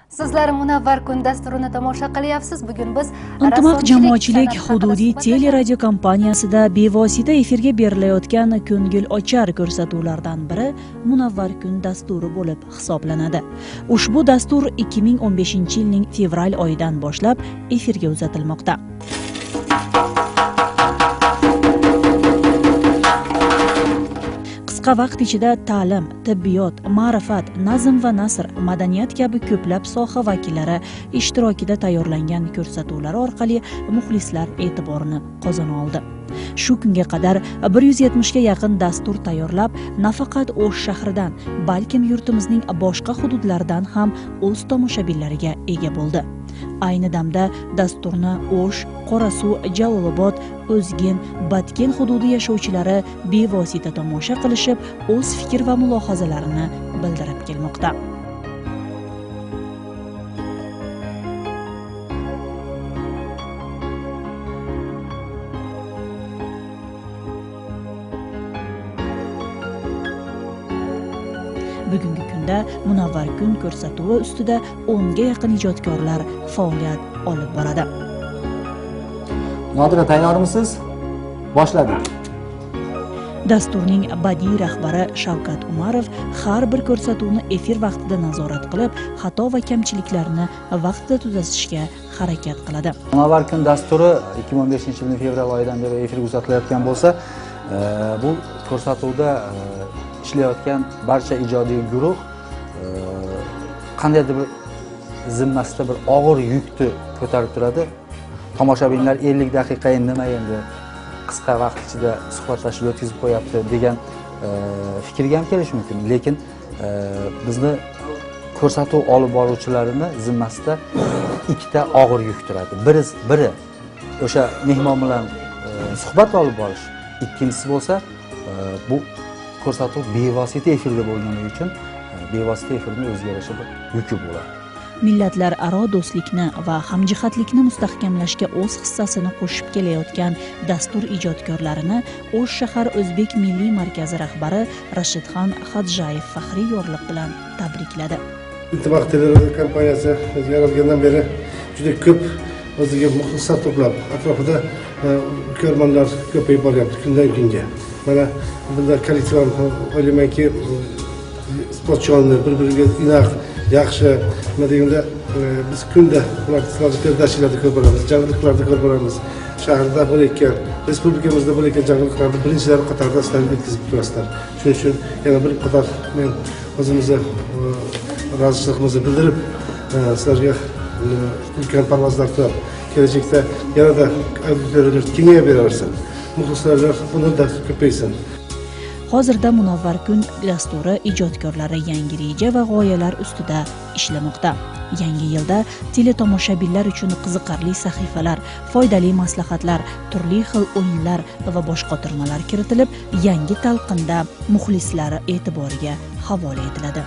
Sizlar Munavvar kun dasturini tomosha qilyapsiz. Bugun biz Intimaq jamoatchilik hududiy teleradio kompaniyasida bevosita efirga berilayotgan ko'ngil ochar ko'rsatuvlardan biri Munavvar kun dasturi bo'lib hisoblanadi. Ushbu dastur 2015-yilning fevral oyidan boshlab efirga uzatilmoqda. Qisqa vaqt ichida ta'lim, tibbiyot, ma'rifat, nazm va nasr, madaniyat kabi ko'plab soha vakillari ishtirokida tayyorlangan ko'rsatuvlar orqali muxlislar e'tiborini qozona oldi. Shu kunga qadar 170 ga yaqin dastur tayyorlab, nafaqat O'sh shahridan, balkim yurtimizning boshqa hududlaridan ham o'z tomoshabinlariga ega bo'ldi. Ayni damda dasturni O'sh, Qorasuv, Jalolobod, O'zgin, Batken hududi yashovchilari bevosita tomosha qilishib, o'z fikr va mulohazalarini bildirib kelmoqda. Bugungi kunda Munavvar kun ko'rsatuvi ustida 10 ga yaqin ijodkorlar faoliyat olib boradi. Nodira, tayyormisiz? Boshladik. Dasturning badiiy rahbari Shavkat Umarov har bir ko'rsatuvni efir vaqtida nazorat qilib, xato va kamchiliklarni vaqtida tuzatishga harakat qiladi. Munavvar kun dasturi 2015-yilning fevral oyidan beri efirga uzatilayotgan bo'lsa, bu ko'rsatuvda ishlayotgan barcha ijodiy guruh qandaydir bir zimmasida bir og'ir yukni ko'tarib turadi. Tomoshabinlar 50 daqiqa nima endi qisqa vaqt ichida suhbatlashib o'tkazib qo'yapti degan fikrga ham kelish mumkin. Lekin bizni ko'rsatuv olib boruvchilarini zimmasida ikkita og'ir yuk turadi. Biri o'sha mehmon bilan suhbat olib borish. Ikkinchisi bo'lsa bu ko'rsatuv bevosita efirda bo'lgani uchun bevosita efirning o'ziga yarasha bir yuki bo'ladi. Millatlararo do'stlikni va hamjihatlikni mustahkamlashga o'z hissasini qo'shib kelayotgan dastur ijodkorlarini O'sh shahar O'zbek milliy markazi rahbari Rashidxon Xodjayev faxriy yorliq bilan tabrikladi. Intimaq teleradio kompaniyasi yaralgandan beri juda ko'p o'ziga muxlislar to'plab, atrofida ko'rmanlar ko'payib boryapti kundan kunga. Mana bunda kollektiv ham o'ylaymanki sportchilarni bir-biriga inoq, yaxshi, nima deganda biz kunda ularni perdashchilarda ko'rib boramiz, jangliklarda ko'rib boramiz. Shaharda bo'layotgan, respublikamizda bo'layotgan jangliklarni birinchilar qatorida sizlar yetkazib turasizlar. Shuning uchun yana bir qator men o'zimizni rozichiligimizni bildirib, sizlarga ulkan parvozlar qilib, kelajakda yanada auditoriyalar kengayib muxlislar bundan ko'paysin. Hozirda Munavvar kun dasturi ijodkorlari yangi reja va g'oyalar ustida ishlamoqda. Yangi yilda teletomoshabinlar uchun qiziqarli sahifalar, foydali maslahatlar, turli xil o'yinlar va boshqotirmalar kiritilib, yangi talqinda muxlislar e'tiboriga havola etiladi.